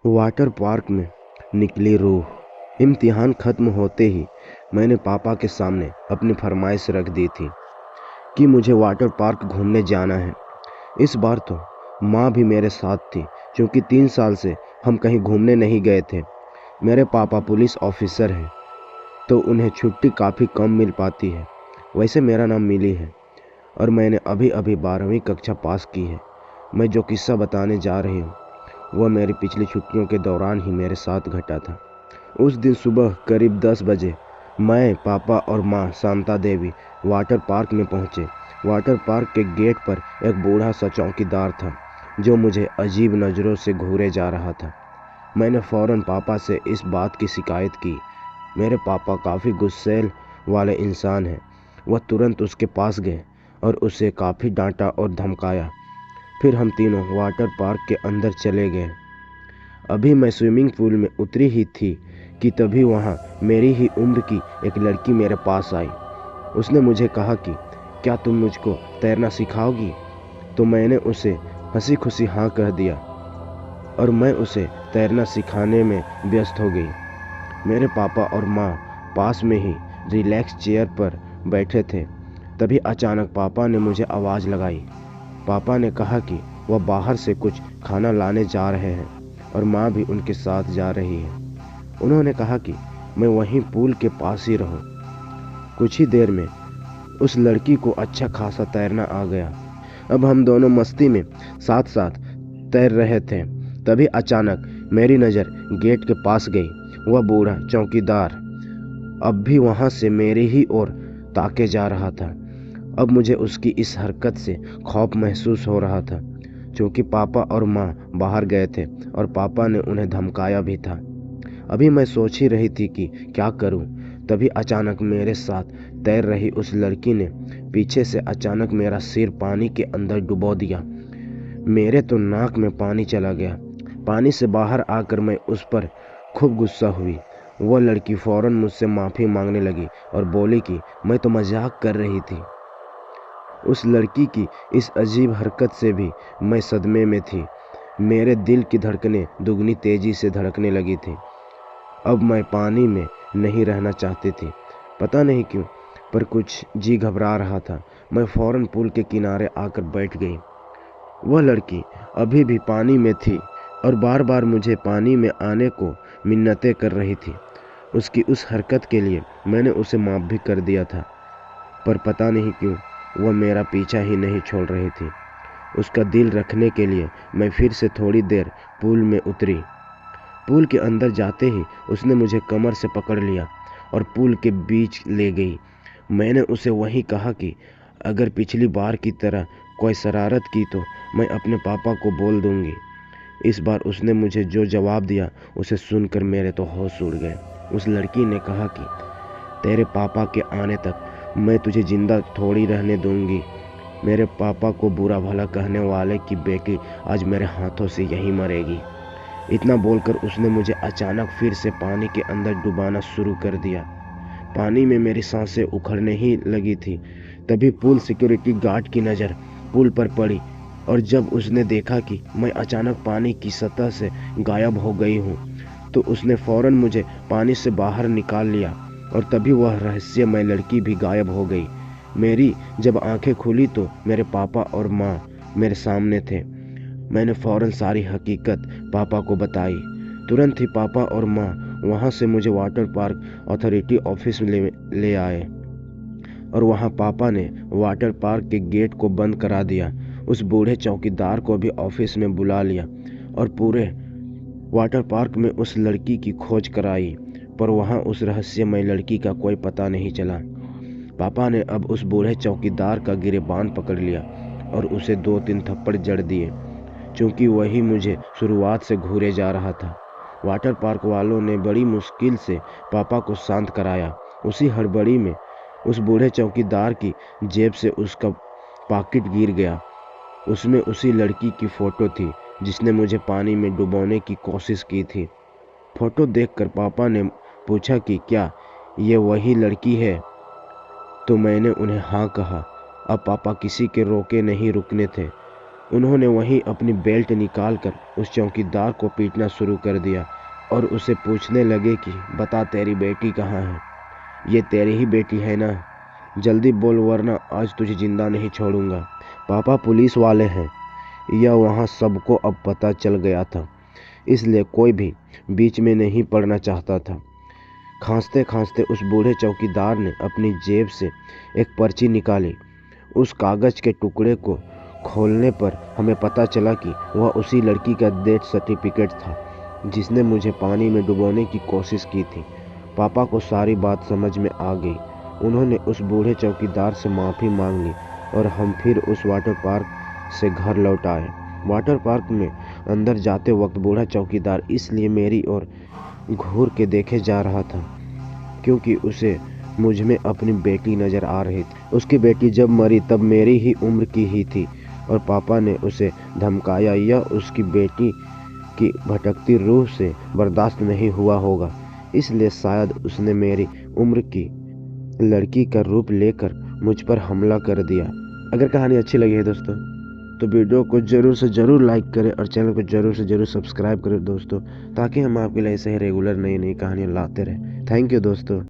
Water park में निकली रूह। इम्तिहान ख़त्म होते ही मैंने पापा के सामने अपनी फरमाइश रख दी थी कि मुझे वाटर पार्क घूमने जाना है। इस बार तो माँ भी मेरे साथ थी, क्योंकि 3 साल से हम कहीं घूमने नहीं गए थे। मेरे पापा पुलिस ऑफिसर हैं, तो उन्हें छुट्टी काफ़ी कम मिल पाती है। वैसे मेरा नाम मिली है और मैंने अभी अभी 12वीं कक्षा पास की है। मैं जो किस्सा बताने जा रही हूँ वह मेरी पिछली छुट्टियों के दौरान ही मेरे साथ घटा था। उस दिन सुबह करीब 10 बजे मैं, पापा और माँ शांता देवी वाटर पार्क में पहुँचे। वाटर पार्क के गेट पर एक बूढ़ा सा चौकीदार था जो मुझे अजीब नज़रों से घूरे जा रहा था। मैंने फ़ौरन पापा से इस बात की शिकायत की। मेरे पापा काफ़ी गुस्सैल वाले इंसान हैं। वह तुरंत उसके पास गए और उसे काफ़ी डांटा और धमकाया। फिर हम तीनों वाटर पार्क के अंदर चले गए। अभी मैं स्विमिंग पूल में उतरी ही थी कि तभी वहाँ मेरी ही उम्र की एक लड़की मेरे पास आई। उसने मुझे कहा कि क्या तुम मुझको तैरना सिखाओगी? तो मैंने उसे हंसी खुशी हाँ कह दिया और मैं उसे तैरना सिखाने में व्यस्त हो गई। मेरे पापा और माँ पास में ही रिलैक्स चेयर पर बैठे थे। तभी अचानक पापा ने मुझे आवाज़ लगाई। पापा ने कहा कि वह बाहर से कुछ खाना लाने जा रहे हैं और माँ भी उनके साथ जा रही है। उन्होंने कहा कि मैं वहीं पूल के पास ही रहूं। कुछ ही देर में उस लड़की को अच्छा खासा तैरना आ गया। अब हम दोनों मस्ती में साथ साथ तैर रहे थे। तभी अचानक मेरी नज़र गेट के पास गई। वह बूढ़ा चौकीदार अब भी वहाँ से मेरे ही ओर ताके जा रहा था। अब मुझे उसकी इस हरकत से खौफ महसूस हो रहा था, क्योंकि पापा और माँ बाहर गए थे और पापा ने उन्हें धमकाया भी था। अभी मैं सोच ही रही थी कि क्या करूं, तभी अचानक मेरे साथ तैर रही उस लड़की ने पीछे से अचानक मेरा सिर पानी के अंदर डुबो दिया। मेरे तो नाक में पानी चला गया। पानी से बाहर आकर मैं उस पर खूब गुस्सा हुई। वह लड़की फ़ौरन मुझसे माफ़ी मांगने लगी और बोली कि मैं तो मजाक कर रही थी। उस लड़की की इस अजीब हरकत से भी मैं सदमे में थी। मेरे दिल की धड़कनें दुगनी तेजी से धड़कने लगी थी। अब मैं पानी में नहीं रहना चाहती थी। पता नहीं क्यों, पर कुछ जी घबरा रहा था। मैं फ़ौरन पुल के किनारे आकर बैठ गई। वह लड़की अभी भी पानी में थी और बार बार मुझे पानी में आने को मिन्नतें कर रही थी। उसकी उस हरकत के लिए मैंने उसे माफ़ भी कर दिया था, पर पता नहीं क्यों वह मेरा पीछा ही नहीं छोड़ रही थी। उसका दिल रखने के लिए मैं फिर से थोड़ी देर पूल में उतरी। पूल के अंदर जाते ही उसने मुझे कमर से पकड़ लिया और पूल के बीच ले गई। मैंने उसे वहीं कहा कि अगर पिछली बार की तरह कोई शरारत की तो मैं अपने पापा को बोल दूंगी। इस बार उसने मुझे जो जवाब दिया उसे सुनकर मेरे तो होश उड़ गए। उस लड़की ने कहा कि तेरे पापा के आने तक मैं तुझे जिंदा थोड़ी रहने दूंगी। मेरे पापा को बुरा भला कहने वाले की बेटी आज मेरे हाथों से यहीं मरेगी। इतना बोलकर उसने मुझे अचानक फिर से पानी के अंदर डुबाना शुरू कर दिया। पानी में मेरी सांसें उखड़ने ही लगी थी। तभी पूल सिक्योरिटी गार्ड की नज़र पुल पर पड़ी और जब उसने देखा कि मैं अचानक पानी की सतह से गायब हो गई हूँ, तो उसने फ़ौरन मुझे पानी से बाहर निकाल लिया और तभी वह रहस्यमय लड़की भी गायब हो गई। मेरी जब आंखें खुली तो मेरे पापा और माँ मेरे सामने थे। मैंने फ़ौरन सारी हकीकत पापा को बताई। तुरंत ही पापा और माँ वहाँ से मुझे वाटर पार्क अथॉरिटी ऑफिस में ले आए और वहाँ पापा ने वाटर पार्क के गेट को बंद करा दिया। उस बूढ़े चौकीदार को भी ऑफिस में बुला लिया और पूरे वाटर पार्क में उस लड़की की खोज कराई, पर वहाँ उस रहस्यमय लड़की का कोई पता नहीं चला। पापा ने अब उस बूढ़े चौकीदार का गिरेबान पकड़ लिया और उसे 2-3 थप्पड़ जड़ दिए, क्योंकि वही मुझे शुरुआत से घूरे जा रहा था। वाटर पार्क वालों ने बड़ी मुश्किल से पापा को शांत कराया। उसी हड़बड़ी में उस बूढ़े चौकीदार की जेब से उसका पॉकेट गिर गया। उसमें उसी लड़की की फ़ोटो थी जिसने मुझे पानी में डुबोने की कोशिश की थी। फ़ोटो देखकर पापा ने पूछा कि क्या ये वही लड़की है? तो मैंने उन्हें हाँ कहा। अब पापा किसी के रोके नहीं रुकने थे। उन्होंने वहीं अपनी बेल्ट निकालकर उस चौकीदार को पीटना शुरू कर दिया और उसे पूछने लगे कि बता तेरी बेटी कहाँ है? ये तेरी ही बेटी है ना? जल्दी बोल वरना आज तुझे जिंदा नहीं छोड़ूंगा। पापा पुलिस वाले हैं। यह वहाँ सबको अब पता चल गया था, इसलिए कोई भी बीच में नहीं पड़ना चाहता था। खांसते खांसते उस बूढ़े चौकीदार ने अपनी जेब से एक पर्ची निकाली। उस कागज के टुकड़े को खोलने पर हमें पता चला कि वह उसी लड़की का डेथ सर्टिफिकेट था जिसने मुझे पानी में डुबोने की कोशिश की थी। पापा को सारी बात समझ में आ गई। उन्होंने उस बूढ़े चौकीदार से माफ़ी मांग ली और हम फिर उस वाटर पार्क से घर लौट आए। वाटर पार्क में अंदर जाते वक्त बूढ़ा चौकीदार इसलिए मेरी ओर घूर के देखे जा रहा था क्योंकि उसे मुझ में अपनी बेटी नज़र आ रही थी। उसकी बेटी जब मरी तब मेरी ही उम्र की ही थी और पापा ने उसे धमकाया। यह उसकी बेटी की भटकती रूह से बर्दाश्त नहीं हुआ होगा, इसलिए शायद उसने मेरी उम्र की लड़की का रूप लेकर मुझ पर हमला कर दिया। अगर कहानी अच्छी लगी है दोस्तों तो वीडियो को ज़रूर से ज़रूर लाइक करें और चैनल को ज़रूर से ज़रूर सब्सक्राइब करें दोस्तों, ताकि हम आपके लिए ऐसे ही रेगुलर नई नई कहानियाँ लाते रहें। थैंक यू दोस्तों।